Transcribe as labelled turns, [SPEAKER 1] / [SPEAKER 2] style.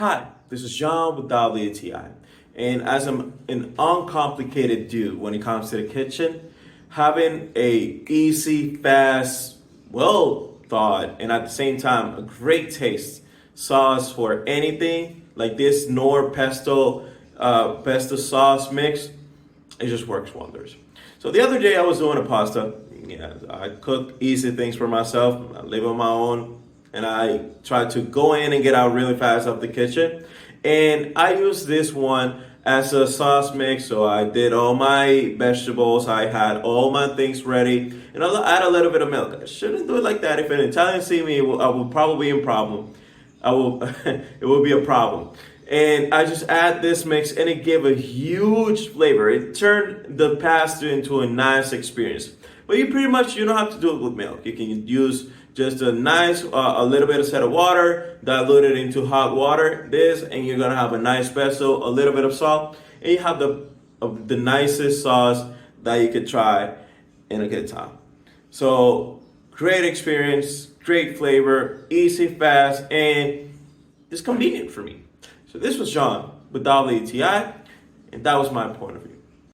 [SPEAKER 1] Hi, this is John with WTI. And as I'm an uncomplicated dude when it comes to the kitchen, having a easy, fast, well thought, and at the same time a great taste sauce for anything like this Knorr pesto sauce mix, it just works wonders. So the other day I was doing a pasta. Yeah, I cook easy things for myself. I live on my own, and I try to go in and get out really fast of the kitchen. And I use this one as a sauce mix. So I did all my vegetables. I had all my things ready, and I'll add a little bit of milk. I shouldn't do it like that. If an Italian see me, I will probably be in problem. I will, it will be a problem. And I just add this mix, and it gave a huge flavor. It turned the pasta into a nice experience. But you don't have to do it with milk. You can use just a little bit of set of water, dilute it into hot water, and you're gonna have a nice pesto, a little bit of salt, and you have the nicest sauce that you could try in a good time. So great experience, great flavor, easy, fast, and it's convenient for me. So this was John with WTI, and that was my point of view.